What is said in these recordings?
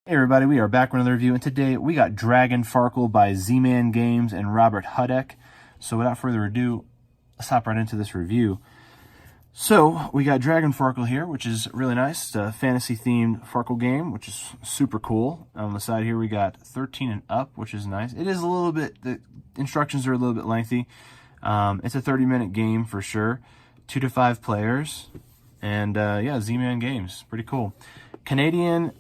Hey everybody, we are back with another review, and today we got Dragon Farkle by Zman Games and Robert Hudek. So without further ado, let's hop right into this review. So we got Dragon Farkle here, which is really nice. It's a fantasy-themed Farkle game, which is super cool. On the side here we got 13 and up, which is nice. It is a little bit, the instructions are a little bit lengthy. It's a 30-minute game for sure. 2 to 5 players. And yeah, Zman Games, pretty cool. Canadian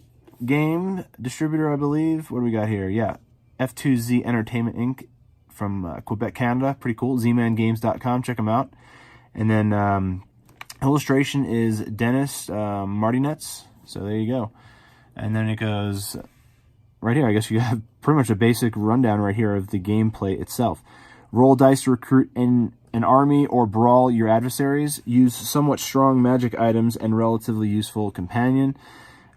game distributor, I believe. What do we got here? Yeah, F2Z Entertainment Inc. from Quebec, Canada. Pretty cool. ZmanGames.com. Check them out. And then illustration is Dennis Martinez. So there you go. And then it goes right here. I guess you have pretty much a basic rundown right here of the gameplay itself. Roll dice to recruit in an army or brawl your adversaries. Use somewhat strong magic items and relatively useful companion.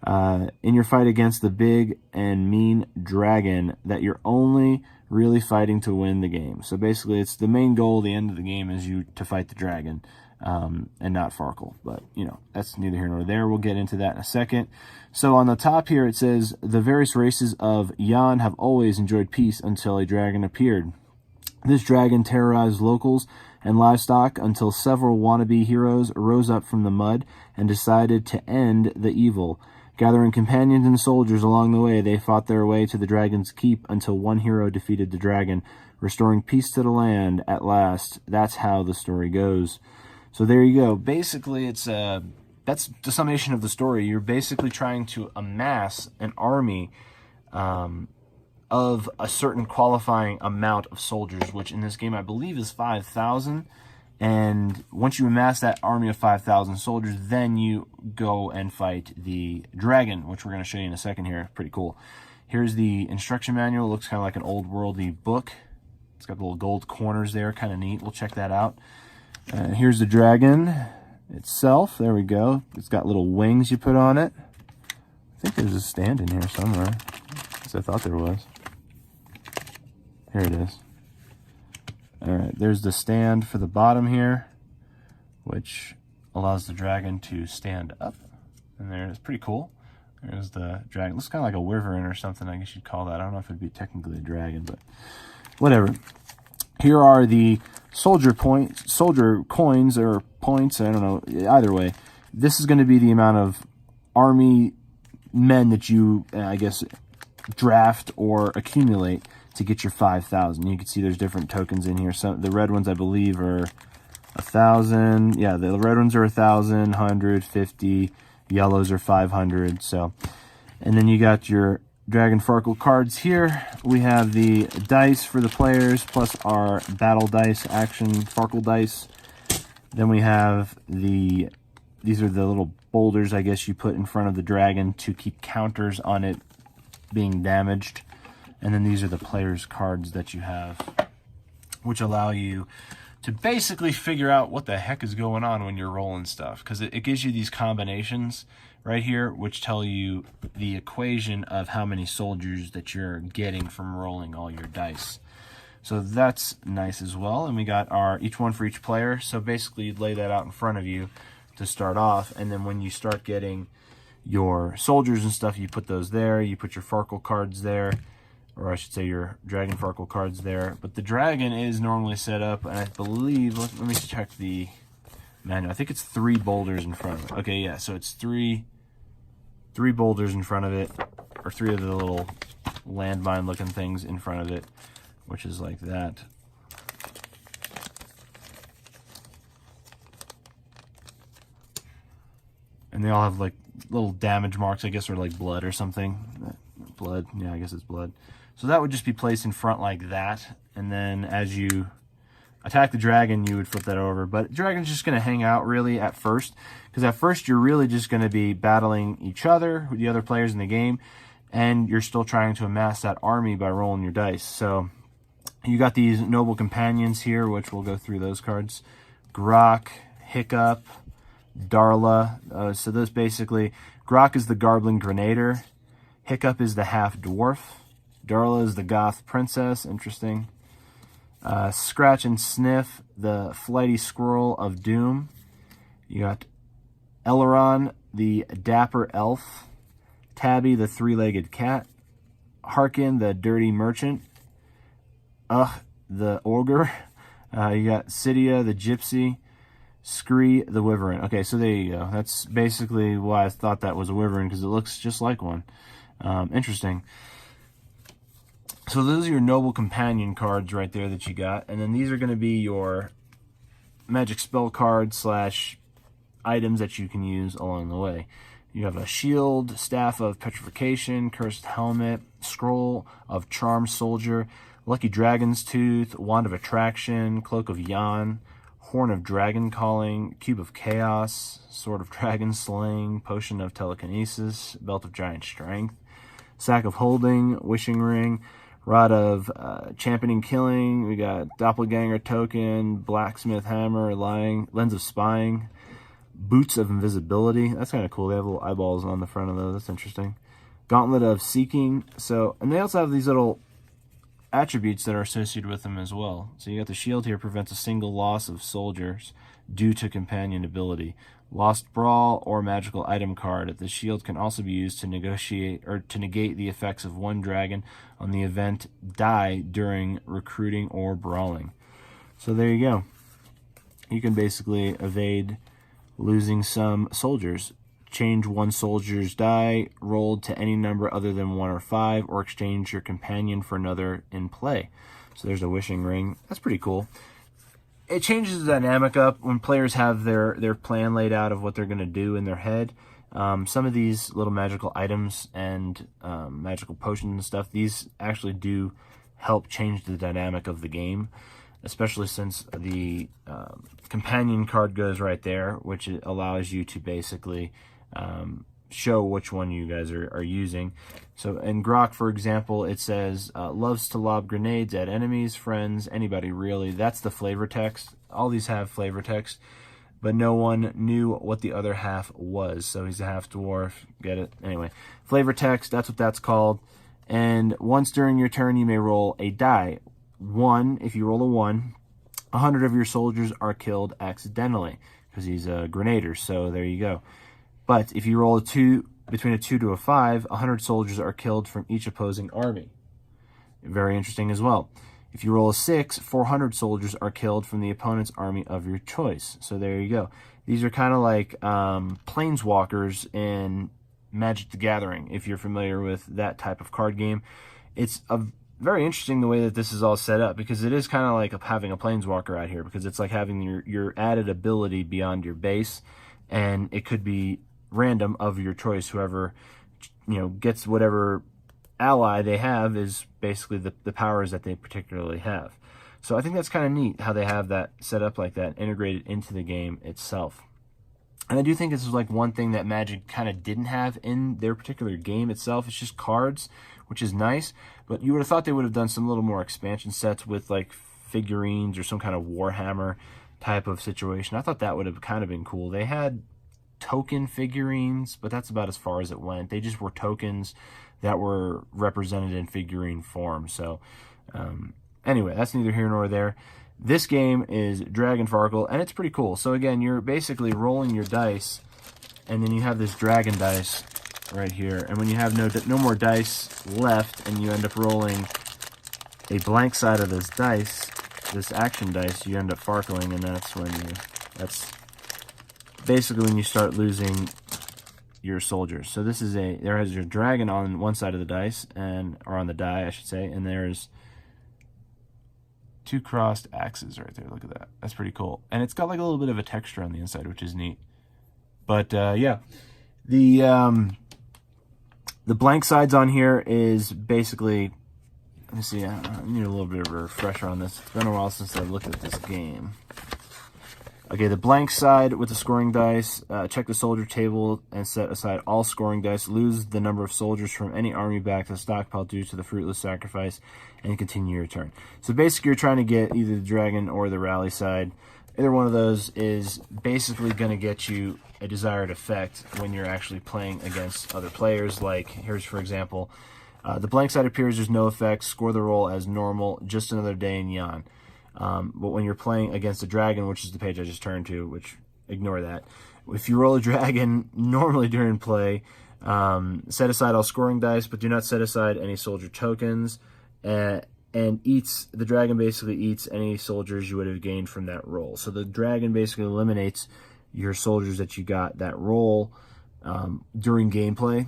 In your fight against the big and mean dragon that you're only really fighting to win the game. So basically, it's the main goal, the end of the game, is you to fight the dragon, and not Farkle. But, you know, that's neither here nor there. We'll get into that in a second. So on the top here, it says, the various races of Yan have always enjoyed peace until a dragon appeared. This dragon terrorized locals and livestock until several wannabe heroes rose up from the mud and decided to end the evil. Gathering companions and soldiers along the way, they fought their way to the dragon's keep until one hero defeated the dragon, restoring peace to the land at last. That's how the story goes. So there you go. Basically, it's that's the summation of the story. You're basically trying to amass an army of a certain qualifying amount of soldiers, which in this game I believe is 5,000. And once you amass that army of 5,000 soldiers, then you go and fight the dragon, which we're going to show you in a second here. Pretty cool. Here's the instruction manual. It looks kind of like an old worldly book. It's got little gold corners there. Kind of neat. We'll check that out. Here's the dragon itself. There we go. It's got little wings you put on it. I think there's a stand in here somewhere. As I thought there was. Here it is. Alright, there's the stand for the bottom here, which allows the dragon to stand up. And there, it's pretty cool. There's the dragon. Looks kind of like a wyvern or something, I guess you'd call that. I don't know if it'd be technically a dragon, but whatever. Here are the soldier coins or points, I don't know, either way. This is going to be the amount of army men that you, I guess, draft or accumulate to get your 5,000. You can see there's different tokens in here. So the red ones, I believe, are 1,000. Yeah, the red ones are 1,000, 100, 50. Yellows are 500. So, and then you got your Dragon Farkle cards here. We have the dice for the players, plus our battle dice, action Farkle dice. Then we have these are the little boulders, I guess, you put in front of the dragon to keep counters on it being damaged. And then these are the players' cards that you have, which allow you to basically figure out what the heck is going on when you're rolling stuff. Because it gives you these combinations right here, which tell you the equation of how many soldiers that you're getting from rolling all your dice. So that's nice as well. And we got our each one for each player. So basically you'd lay that out in front of you to start off. And then when you start getting your soldiers and stuff, you put those there. You put your Farkle cards there. Or I should say your Dragon Farkle cards there. But the dragon is normally set up, and I believe, let me check the manual. I think it's 3 boulders in front of it. Okay, yeah, so it's three boulders in front of it, or 3 of the little landmine looking things in front of it, which is like that. And they all have like little damage marks, I guess, or like blood or something. Blood, yeah, I guess it's blood. So that would just be placed in front like that, and then as you attack the dragon, you would flip that over. But the dragon's just going to hang out really at first, because at first you're really just going to be battling each other, with the other players in the game, and you're still trying to amass that army by rolling your dice. So you got these noble companions here, which we'll go through those cards. Grok, Hiccup, Darla. So those basically, Grok is the Garbling Grenadier. Hiccup is the half-dwarf. Darla is the goth princess. Interesting. Scratch and Sniff, the flighty squirrel of doom. You got Eleron, the dapper elf. Tabby, the three-legged cat. Harkin, the dirty merchant. The ogre. You got Cydia, the gypsy. Scree, the wyvern. Okay, so there you go. That's basically why I thought that was a wyvern, because it looks just like one. Interesting. So those are your noble companion cards right there that you got. And then these are going to be your magic spell cards / items that you can use along the way. You have a shield, staff of petrification, cursed helmet, scroll of charmed soldier, lucky dragon's tooth, wand of attraction, cloak of Yan, horn of dragon calling, cube of chaos, sword of dragon slaying, potion of telekinesis, belt of giant strength, sack of holding, wishing ring, rod of championing killing. We got doppelganger token, blacksmith hammer, lying, lens of spying, boots of invisibility. That's kind of cool. They have little eyeballs on the front of those. That's interesting. Gauntlet of seeking. So, and they also have these little attributes that are associated with them as well. So you got the shield here, prevents a single loss of soldiers due to companion ability. Lost Brawl or magical item card. The shield can also be used to negotiate or to negate the effects of one dragon on the event die during recruiting or brawling. So there you go. You can basically evade losing some soldiers. Change one soldier's die rolled to any number other than 1 or 5, or exchange your companion for another in play. So there's a wishing ring. That's pretty cool. It changes the dynamic up when players have their plan laid out of what they're going to do in their head. Some of these little magical items and magical potions and stuff, these actually do help change the dynamic of the game, especially since the companion card goes right there, which allows you to basically show which one you guys are using. So in Grok, for example, it says, loves to lob grenades at enemies, friends, anybody really. That's the flavor text. All these have flavor text, but no one knew what the other half was. So he's a half dwarf. Get it? Anyway, flavor text, that's what that's called. And once during your turn, you may roll a die. 1, if you roll a 1, 100 of your soldiers are killed accidentally, because he's a grenader. So there you go. But if you roll a 2, between a 2 to a 5, 100 soldiers are killed from each opposing army. Very interesting as well. If you roll a 6, 400 soldiers are killed from the opponent's army of your choice. So there you go. These are kind of like planeswalkers in Magic the Gathering, if you're familiar with that type of card game. It's very interesting the way that this is all set up, because it is kind of like having a planeswalker out here, because it's like having your added ability beyond your base, and it could be random of your choice. Whoever gets whatever ally they have is basically the powers that they particularly have. So I think that's kind of neat how they have that set up like that, integrated into the game itself. And I do think this is like one thing that Magic kind of didn't have in their particular game itself. It's just cards, which is nice, but you would have thought they would have done some little more expansion sets with like figurines or some kind of Warhammer type of situation. I thought that would have kind of been cool. They had token figurines, but that's about as far as it went. They just were tokens that were represented in figurine form. So anyway, that's neither here nor there. This game is Dragon Farkle, and it's pretty cool. So again, you're basically rolling your dice, and then you have this dragon dice right here. And when you have no more dice left, and you end up rolling a blank side of this dice, this action dice, you end up farkling, and that's basically when you start losing your soldiers. So this is there has your dragon on one side of the dice, or on the die, I should say, and there's 2 crossed axes right there. Look at that. That's pretty cool. And it's got like a little bit of a texture on the inside, which is neat. But yeah, the blank sides on here is basically, let me see, I need a little bit of a refresher on this. It's been a while since I've looked at this game. Okay, the blank side with the scoring dice, check the soldier table and set aside all scoring dice. Lose the number of soldiers from any army back to the stockpile due to the fruitless sacrifice, and continue your turn. So basically you're trying to get either the dragon or the rally side. Either one of those is basically going to get you a desired effect when you're actually playing against other players. Like, here's for example, the blank side appears, there's no effect, score the roll as normal, just another day in Yan. But when you're playing against a dragon, which is the page I just turned to, which ignore that. If you roll a dragon normally during play, Set aside all scoring dice, but do not set aside any soldier tokens. And the dragon basically eats any soldiers you would have gained from that roll. So the dragon basically eliminates your soldiers that you got that roll during gameplay.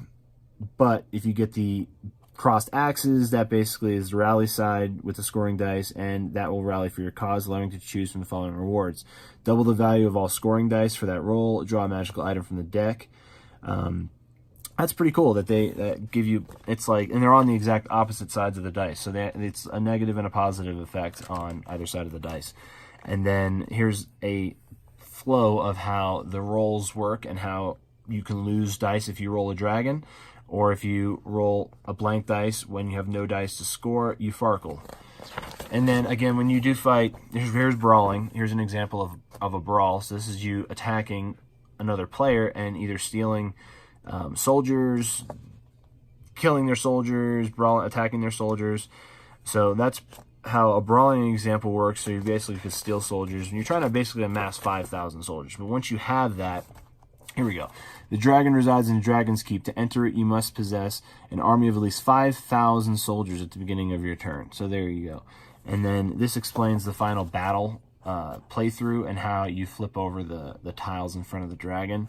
But if you get the crossed axes, that basically is the rally side with the scoring dice, and that will rally for your cause, allowing you to choose from the following rewards. Double the value of all scoring dice for that roll, draw a magical item from the deck. That's pretty cool that they give you, it's like, and they're on the exact opposite sides of the dice. So it's a negative and a positive effect on either side of the dice. And then here's a flow of how the rolls work and how you can lose dice if you roll a dragon, or if you roll a blank dice when you have no dice to score, you Farkle. And then again, when you do fight, here's brawling. Here's an example of a brawl. So this is you attacking another player and either stealing soldiers, killing their soldiers, attacking their soldiers. So that's how a brawling example works. So you basically could steal soldiers, and you're trying to basically amass 5,000 soldiers. But once you have that, here we go. The dragon resides in Dragon's Keep. To enter it, you must possess an army of at least 5,000 soldiers at the beginning of your turn. So there you go. And then this explains the final battle playthrough and how you flip over the tiles in front of the dragon.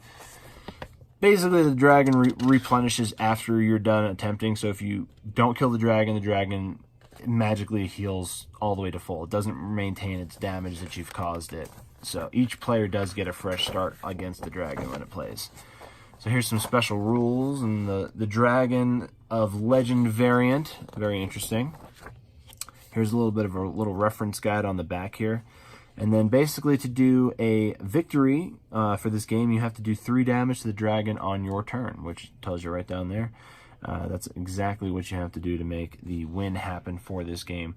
Basically, the dragon replenishes after you're done attempting. So if you don't kill the dragon magically heals all the way to full. It doesn't maintain its damage that you've caused it. So each player does get a fresh start against the dragon when it plays. So here's some special rules and the Dragon of Legend variant. Very interesting. Here's a little bit of a little reference guide on the back here. And then basically to do a victory for this game, you have to do 3 damage to the dragon on your turn, which tells you right down there. That's exactly what you have to do to make the win happen for this game.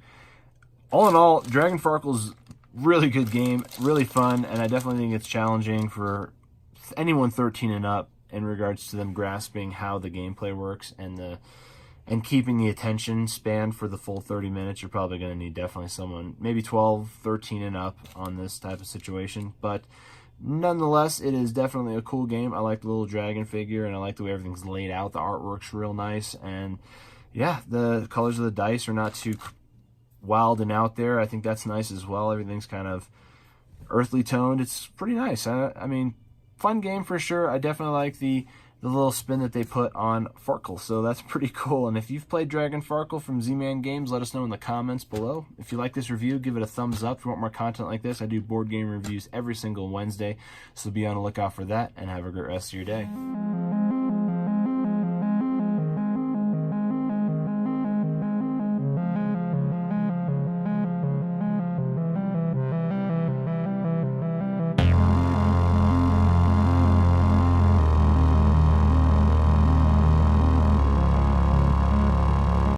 All in all, Dragon Farkle's really good game, really fun, and I definitely think it's challenging for anyone 13 and up in regards to them grasping how the gameplay works and keeping the attention span for the full 30 minutes. You're probably going to need definitely someone maybe 12, 13 and up on this type of situation. But nonetheless, it is definitely a cool game. I like the little dragon figure, and I like the way everything's laid out. The artwork's real nice, and yeah, the colors of the dice are not too wild and out there. I think that's nice as well. Everything's kind of earthly toned. It's pretty nice. I mean, fun game for sure. I definitely like the little spin that they put on Farkle, so that's pretty cool. And if you've played Dragon Farkle from Zman Games, let us know in the comments below. If you like this review, give it a thumbs up. If you want more content like this, I do board game reviews every single Wednesday, so be on the lookout for that, and have a great rest of your day.